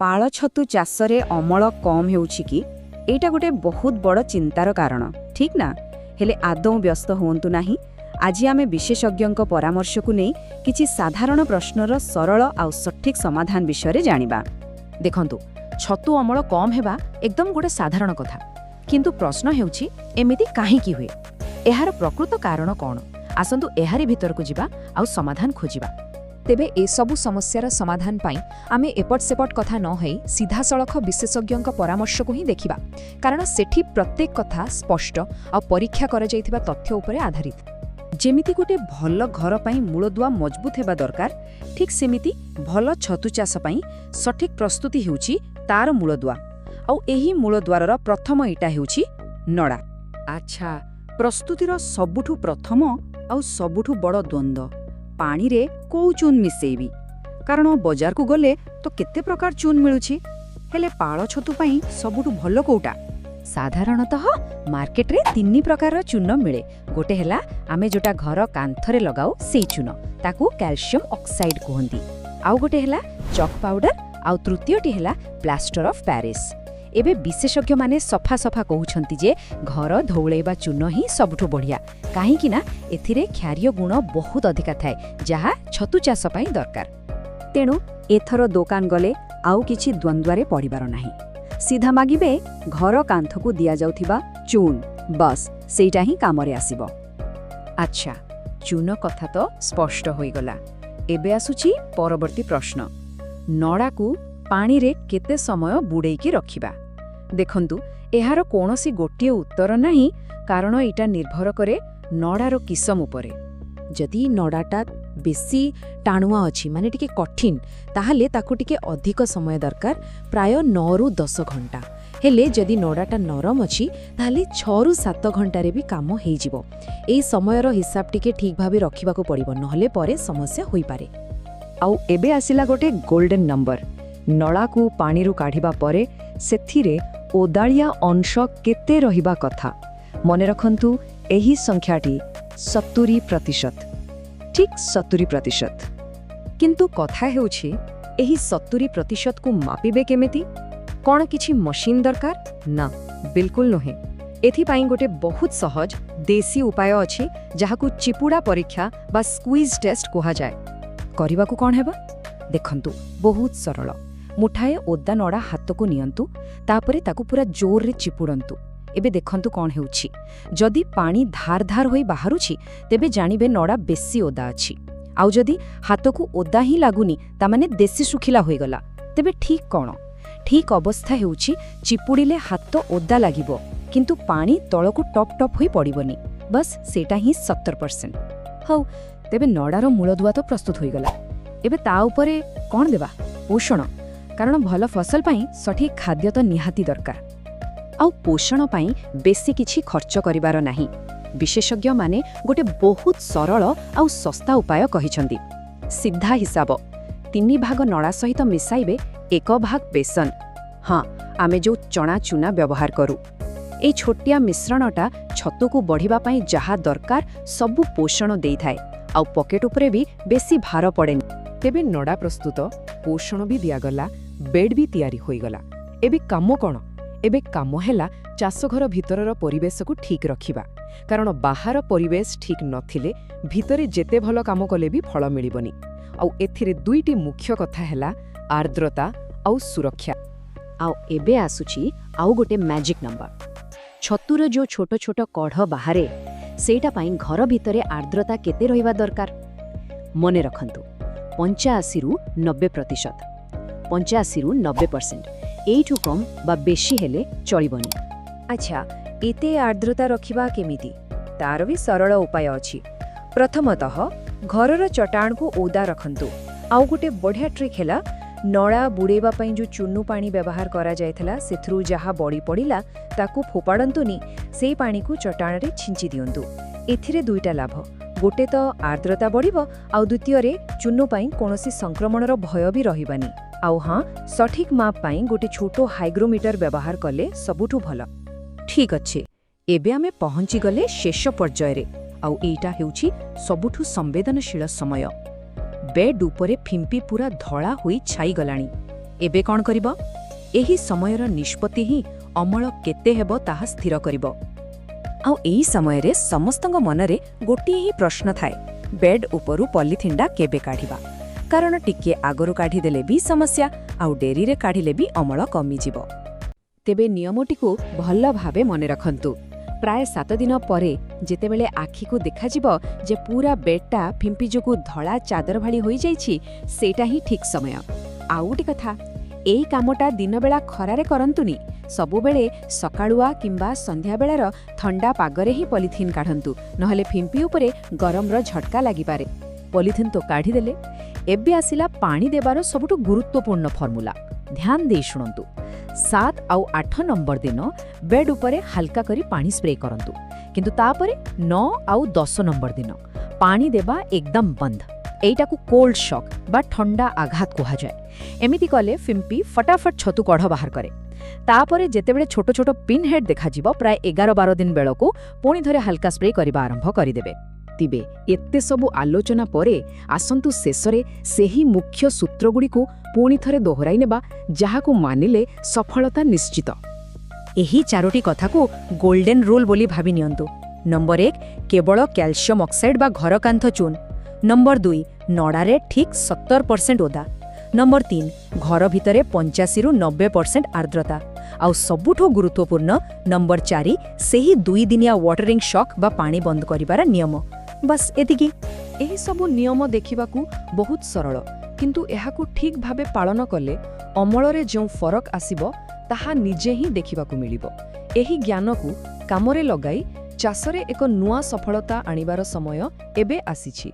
ପାଳ ଛତୁ ଚାଷରେ ଅମଳ କମ୍ ହେଉଛି କି ଏଇଟା ଗୋଟେ ବହୁତ ବଡ଼ ଚିନ୍ତାର କାରଣ, ଠିକ୍ ନା? ହେଲେ ଆଦୌ ବ୍ୟସ୍ତ ହୁଅନ୍ତୁ ନାହିଁ। ଆଜି ଆମେ ବିଶେଷଜ୍ଞଙ୍କ ପରାମର୍ଶକୁ ନେଇ କିଛି ସାଧାରଣ ପ୍ରଶ୍ନର ସରଳ ଆଉ ସଠିକ୍ ସମାଧାନ ବିଷୟରେ ଜାଣିବା। ଦେଖନ୍ତୁ, ଛତୁ ଅମଳ କମ୍ ହେବା ଏକଦମ ଗୋଟେ ସାଧାରଣ କଥା, କିନ୍ତୁ ପ୍ରଶ୍ନ ହେଉଛି ଏମିତି କାହିଁକି ହୁଏ? ଏହାର ପ୍ରକୃତ କାରଣ କ'ଣ? ଆସନ୍ତୁ ଏହାରି ଭିତରକୁ ଯିବା ଆଉ ସମାଧାନ ଖୋଜିବା। ତେବେ ଏସବୁ ସମସ୍ୟାର ସମାଧାନ ପାଇଁ ଆମେ ଏପଟ ସେପଟ କଥା ନ ହୋଇ ସିଧାସଳଖ ବିଶେଷଜ୍ଞଙ୍କ ପରାମର୍ଶକୁ ହିଁ ଦେଖିବା, କାରଣ ସେଠି ପ୍ରତ୍ୟେକ କଥା ସ୍ପଷ୍ଟ ଆଉ ପରୀକ୍ଷା କରାଯାଇଥିବା ତଥ୍ୟ ଉପରେ ଆଧାରିତ। ଯେମିତି ଗୋଟେ ଭଲ ଘର ପାଇଁ ମୂଳଦୁଆ ମଜବୁତ ହେବା ଦରକାର, ଠିକ୍ ସେମିତି ଭଲ ଛତୁ ଚାଷ ପାଇଁ ସଠିକ୍ ପ୍ରସ୍ତୁତି ହେଉଛି ତାର ମୂଳଦୁଆ। ଆଉ ଏହି ମୂଳଦୁଆରର ପ୍ରଥମ ଇଟା ହେଉଛି ନଡ଼ା। ଆଚ୍ଛା, ପ୍ରସ୍ତୁତିର ସବୁଠୁ ପ୍ରଥମ ଆଉ ସବୁଠୁ ବଡ଼ ଦ୍ୱନ୍ଦ୍ୱ, ପାଣିରେ କୋଉ ଚୁନ୍ ମିଶେଇବି? କାରଣ ବଜାରକୁ ଗଲେ ତ କେତେ ପ୍ରକାର ଚୁନ୍ ମିଳୁଛି, ହେଲେ ପାଳ ଛତୁ ପାଇଁ ସବୁଠୁ ଭଲ କୋଉଟା? ସାଧାରଣତଃ ମାର୍କେଟରେ 3 ପ୍ରକାରର ଚୂନ ମିଳେ। ଗୋଟେ ହେଲା ଆମେ ଯୋଉଟା ଘର କାନ୍ଥରେ ଲଗାଉ ସେଇ ଚୂନ, ତାକୁ କ୍ୟାଲସିୟମ ଅକ୍ସାଇଡ୍ କୁହନ୍ତି। ଆଉ ଗୋଟେ ହେଲା ଚକ୍ ପାଉଡର, ଆଉ ତୃତୀୟଟି ହେଲା ପ୍ଲାଷ୍ଟର ଅଫ୍ ପ୍ୟାରିସ୍। ଏବେ ବିଶେଷଜ୍ଞମାନେ ସଫା ସଫା କହୁଛନ୍ତି ଯେ ଘର ଧଉଳେଇବା ଚୂନ ହିଁ ସବୁଠୁ ବଢ଼ିଆ, କାହିଁକି ନା ଏଥିରେ କ୍ଷାରୀୟ ଗୁଣ ବହୁତ ଅଧିକା ଥାଏ, ଯାହା ଛତୁ ଚାଷ ପାଇଁ ଦରକାର। ତେଣୁ ଏଥର ଦୋକାନ ଗଲେ ଆଉ କିଛି ଦ୍ୱନ୍ଦ୍ୱରେ ପଡ଼ିବାର ନାହିଁ। ସିଧା ମାଗିବେ ଘର କାନ୍ଥକୁ ଦିଆଯାଉଥିବା ଚୂନ, ବସ୍ ସେଇଟା ହିଁ କାମରେ ଆସିବ। ଆଚ୍ଛା, ଚୂନ କଥା ତ ସ୍ପଷ୍ଟ ହୋଇଗଲା। ଏବେ ଆସୁଛି ପରବର୍ତ୍ତୀ ପ୍ରଶ୍ନ, ନଡ଼ାକୁ ପାଣିରେ କେତେ ସମୟ ବୁଡ଼େଇକି ରଖିବା? ଦେଖନ୍ତୁ, ଏହାର କୌଣସି ଗୋଟିଏ ଉତ୍ତର ନାହିଁ, କାରଣ ଏଇଟା ନିର୍ଭର କରେ ନଡ଼ାର କିସମ ଉପରେ। ଯଦି ନଡ଼ାଟା ବେଶୀ ଟାଣୁଆ ଅଛି, ମାନେ ଟିକେ କଠିନ, ତାହେଲେ ତାକୁ ଟିକେ ଅଧିକ ସମୟ ଦରକାର, ପ୍ରାୟ 9ରୁ 10 ଘଣ୍ଟା। ହେଲେ ଯଦି ନଡ଼ାଟା ନରମ ଅଛି, ତାହେଲେ 6ରୁ 7 ଘଣ୍ଟାରେ ବି କାମ ହେଇଯିବ। ଏହି ସମୟର ହିସାବ ଟିକେ ଠିକ୍ ଭାବେ ରଖିବାକୁ ପଡ଼ିବ, ନହେଲେ ପରେ ସମସ୍ୟା ହୋଇପାରେ। ଆଉ ଏବେ ଆସିଲା ଗୋଟେ ଗୋଲ୍ଡେନ ନମ୍ବର। ନଳାକୁ ପାଣିରୁ କାଢ଼ିବା ପରେ ସେଥିରେ ଓଦାଳିଆ ଅଂଶ କେତେ ରହିବା କଥା? ମନେ ରଖନ୍ତୁ, ଏହି ସଂଖ୍ୟାଟି 70%। ଠିକ୍ 70%। କିନ୍ତୁ କଥା ହେଉଛି, ଏହି 70%କୁ ମାପିବେ କେମିତି? କ'ଣ କିଛି ମେସିନ୍ ଦରକାର? ନା, ବିଲକୁଲ ନୁହେଁ। ଏଥିପାଇଁ ଗୋଟେ ବହୁତ ସହଜ ଦେଶୀ ଉପାୟ ଅଛି, ଯାହାକୁ ଚିପୁଡ଼ା ପରୀକ୍ଷା ବା ସ୍କୁଇଜ୍ ଟେଷ୍ଟ କୁହାଯାଏ। କରିବାକୁ କ'ଣ ହେବ? ଦେଖନ୍ତୁ, ବହୁତ ସରଳ। ମୁଠାଏ ଓଦା ନଡ଼ା ହାତକୁ ନିଅନ୍ତୁ, ତାପରେ ତାକୁ ପୁରା ଜୋରରେ ଚିପୁଡ଼ନ୍ତୁ। ଏବେ ଦେଖନ୍ତୁ କ'ଣ ହେଉଛି। ଯଦି ପାଣି ଧାର ଧାର ହୋଇ ବାହାରୁଛି, ତେବେ ଜାଣିବେ ନଡ଼ା ବେଶୀ ଓଦା ଅଛି। ଆଉ ଯଦି ହାତକୁ ଓଦା ହିଁ ଲାଗୁନି, ତାମାନେ ଦେଶୀ ଶୁଖିଲା ହୋଇଗଲା। ତେବେ ଠିକ୍ କ'ଣ? ଠିକ୍ ଅବସ୍ଥା ହେଉଛି ଚିପୁଡ଼ିଲେ ହାତ ଓଦା ଲାଗିବ, କିନ୍ତୁ ପାଣି ତଳକୁ ଟପ୍ ଟପ୍ ହୋଇ ପଡ଼ିବନି। ବସ୍ ସେଇଟା ହିଁ 70%। ହଉ, ତେବେ ନଡ଼ାର ମୂଳଦୁଆ ତ ପ୍ରସ୍ତୁତ ହୋଇଗଲା। ଏବେ ତା ଉପରେ କ'ଣ ଦେବା? ପୋଷଣ, କାରଣ ଭଲ ଫସଲ ପାଇଁ ସଠିକ୍ ଖାଦ୍ୟ ତ ନିହାତି ଦରକାର। ଆଉ ପୋଷଣ ପାଇଁ ବେଶୀ କିଛି ଖର୍ଚ୍ଚ କରିବାର ନାହିଁ। ବିଶେଷଜ୍ଞମାନେ ଗୋଟେ ବହୁତ ସରଳ ଆଉ ଶସ୍ତା ଉପାୟ କହିଛନ୍ତି। ସିଧା ହିସାବ, 3 ଭାଗ ନଡ଼ା ସହିତ ମିଶାଇବେ 1 ଭାଗ ବେସନ। ହଁ, ଆମେ ଯେଉଁ ଚଣା ଚୁନା ବ୍ୟବହାର କରୁ। এই ଛୋଟିଆ ମିଶ୍ରଣଟା ଛତୁକୁ ବଢ଼ିବା ପାଇଁ ଯାହା ଦରକାର ସବୁ ପୋଷଣ ଦେଇଥାଏ, ଆଉ ପକେଟ ଉପରେ ବି ବେଶୀ ଭାର ପଡ଼େନି। ତେବେ ନଡ଼ା ପ୍ରସ୍ତୁତ, ପୋଷଣ ବି ଦିଆଗଲା, ବେଡ୍ ବି ତିଆରି ହୋଇଗଲା। ଏବେ କାମ କ'ଣ? ଏବେ କାମ ହେଲା ଚାଷଘର ଭିତରର ପରିବେଶକୁ ଠିକ୍ ରଖିବା, କାରଣ ବାହାର ପରିବେଶ ଠିକ୍ ନଥିଲେ ଭିତରେ ଯେତେ ଭଲ କାମ କଲେ ବି ଫଳ ମିଳିବନି। ଆଉ ଏଥିରେ 2ଟି ମୁଖ୍ୟ କଥା ହେଲା ଆର୍ଦ୍ରତା ଆଉ ସୁରକ୍ଷା। ଆଉ ଏବେ ଆସୁଛି ଆଉ ଗୋଟେ ମ୍ୟାଜିକ୍ ନମ୍ବର। ଛତୁର ଯେଉଁ ଛୋଟ ଛୋଟ କଢ଼ ବାହାରେ, ସେଇଟା ପାଇଁ ଘର ଭିତରେ ଆର୍ଦ୍ରତା କେତେ ରହିବା ଦରକାର? ମନେ ରଖନ୍ତୁ, 85ରୁ 90%। 85ରୁ 90%। ଏଇଠୁ କମ୍ ବା ବେଶୀ ହେଲେ ଚଳିବନି। ଆଚ୍ଛା, ଏତେ ଆର୍ଦ୍ରତା ରଖିବା କେମିତି? ତାର ବି ସରଳ ଉପାୟ ଅଛି। ପ୍ରଥମତଃ ଘରର ଚଟାଣକୁ ଓଦା ରଖନ୍ତୁ। ଆଉ ଗୋଟେ ବଢ଼ିଆ ଟ୍ରିକ୍ ହେଲା, ନଡ଼ା ବୁଡ଼େଇବା ପାଇଁ ଯେଉଁ ଚୁନୁ ପାଣି ବ୍ୟବହାର କରାଯାଇଥିଲା, ସେଥିରୁ ଯାହା ବଳି ପଡ଼ିଲା ତାକୁ ଫୋପାଡ଼ନ୍ତୁନି, ସେଇ ପାଣିକୁ ଚଟାଣରେ ଛିଞ୍ଚି ଦିଅନ୍ତୁ। ଏଥିରେ 2ଟା ଲାଭ, ଗୋଟେ ତ ଆର୍ଦ୍ରତା ବଢ଼ିବ, ଆଉ ଦ୍ୱିତୀୟରେ ଚୁନୁ ପାଇଁ କୌଣସି ସଂକ୍ରମଣର ଭୟ ବି ରହିବନି। ଆଉ ହଁ, ସଠିକ୍ ମାପ ପାଇଁ ଗୋଟେ ଛୋଟ ହାଇଗ୍ରୋମିଟର ବ୍ୟବହାର କଲେ ସବୁଠୁ ଭଲ। ଠିକ୍ ଅଛି, ଏବେ ଆମେ ପହଞ୍ଚିଗଲେ ଶେଷ ପର୍ଯ୍ୟାୟରେ, ଆଉ ଏଇଟା ହେଉଛି ସବୁଠୁ ସମ୍ବେଦନଶୀଳ ସମୟ। ବେଡ୍ ଉପରେ ଫିମ୍ପି ପୁରା ଧଳା ହୋଇ ଛାଇଗଲାଣି। ଏବେ କ'ଣ କରିବ? ଏହି ସମୟର ନିଷ୍ପତ୍ତି ହିଁ ଅମଳ କେତେ ହେବ ତାହା ସ୍ଥିର କରିବ। ଆଉ ଏହି ସମୟରେ ସମସ୍ତଙ୍କ ମନରେ ଗୋଟିଏ ହିଁ ପ୍ରଶ୍ନ ଥାଏ, ବେଡ୍ ଉପରୁ ପଲିଥିନ୍ଟା କେବେ କାଢ଼ିବା? କାରଣ ଟିକିଏ ଆଗରୁ କାଢ଼ିଦେଲେ ବି ସମସ୍ୟା, ଆଉ ଡେରିରେ କାଢ଼ିଲେ ବି ଅମଳ କମିଯିବ। ତେବେ ନିୟମଟିକୁ ଭଲ ଭାବେ ମନେ ରଖନ୍ତୁ। ପ୍ରାୟ 7 ଦିନ ପରେ ଯେତେବେଳେ ଆଖିକୁ ଦେଖାଯିବ ଯେ ପୁରା ବେଡ୍ଟା ଫିମ୍ପି ଯୋଗୁଁ ଧଳା ଚାଦର ଭଳି ହୋଇଯାଇଛି, ସେଇଟା ହିଁ ଠିକ୍ ସମୟ। ଆଉ ଗୋଟେ କଥା, ଏଇ କାମଟା ଦିନବେଳା ଖରାରେ କରନ୍ତୁନି। ସବୁବେଳେ ସକାଳୁଆ କିମ୍ବା ସନ୍ଧ୍ୟାବେଳାର ଥଣ୍ଡା ପାଗରେ ହିଁ ପଲିଥିନ୍ କାଢ଼ନ୍ତୁ, ନହେଲେ ଫିମ୍ପି ଉପରେ ଗରମର ଝଟକା ଲାଗିପାରେ। ପଲିଥିନ୍ ତ କାଢ଼ିଦେଲେ, ଏବେ ଆସିଲା ପାଣି ଦେବାର ସବୁଠୁ ଗୁରୁତ୍ୱପୂର୍ଣ୍ଣ ଫର୍ମୁଲା। ଧ୍ୟାନ ଦେଇ ଶୁଣନ୍ତୁ। 7 ଆଉ 8 ନମ୍ବର ଦିନ ବେଡ୍ ଉପରେ ହାଲକା କରି ପାଣି ସ୍ପ୍ରେ କରନ୍ତୁ, କିନ୍ତୁ ତାପରେ 9 ଆଉ 10 ନମ୍ବର ଦିନ ପାଣି ଦେବା ଏକଦମ ବନ୍ଦ। ଏଇଟାକୁ କୋଲ୍ଡ ଶକ୍ ବା ଥଣ୍ଡା ଆଘାତ କୁହାଯାଏ। ଏମିତି କଲେ ଫିମ୍ପି ଫଟାଫଟ ଛତୁ କଢ଼ ବାହାର କରେ। ତାପରେ ଯେତେବେଳେ ଛୋଟ ଛୋଟ ପିନ୍ ହେଡ୍ ଦେଖାଯିବ, ପ୍ରାୟ 11-12 ଦିନ ବେଳକୁ ପୁଣି ଥରେ ହାଲକା ସ୍ପ୍ରେ କରିବା ଆରମ୍ଭ କରିଦେବେ। ତେବେ ଏତେ ସବୁ ଆଲୋଚନା ପରେ ଆସନ୍ତୁ ଶେଷରେ ସେହି ମୁଖ୍ୟ ସୂତ୍ରଗୁଡ଼ିକୁ ପୁଣି ଥରେ ଦୋହରାଇ ନେବା, ଯାହାକୁ ମାନିଲେ ସଫଳତା ନିଶ୍ଚିତ। ଏହି 4ଟି କଥାକୁ ଗୋଲ୍ଡେନ୍ ରୁଲ୍ ବୋଲି ଭାବି ନିଅନ୍ତୁ। ନମ୍ବର 1, କେବଳ କ୍ୟାଲସିୟମ୍ ଅକ୍ସାଇଡ୍ ବା ଘରକାନ୍ଥ ଚୁନ୍। ନମ୍ବର 2, ନଡ଼ାରେ ଠିକ୍ 70% ଓଦା। ନମ୍ବର 3, ଘର ଭିତରେ 85-90% ଆର୍ଦ୍ରତା। ଆଉ ସବୁଠୁ ଗୁରୁତ୍ୱପୂର୍ଣ୍ଣ ନମ୍ବର 4, ସେହି 2 ଦିନିଆ ୱାଟରିଂ ଶକ୍ ବା ପାଣି ବନ୍ଦ କରିବାର ନିୟମ। ବାସ୍ ଏତିକି। ଏହି ସବୁ ନିୟମ ଦେଖିବାକୁ ବହୁତ ସରଳ, କିନ୍ତୁ ଏହାକୁ ଠିକ୍ ଭାବେ ପାଳନ କଲେ ଅମଳରେ ଯେଉଁ ଫରକ ଆସିବ ତାହା ନିଜେ ହିଁ ଦେଖିବାକୁ ମିଳିବ। ଏହି ଜ୍ଞାନକୁ କାମରେ ଲଗାଇ ଚାଷରେ ଏକ ନୂଆ ସଫଳତା ଆଣିବାର ସମୟ ଏବେ ଆସିଛି।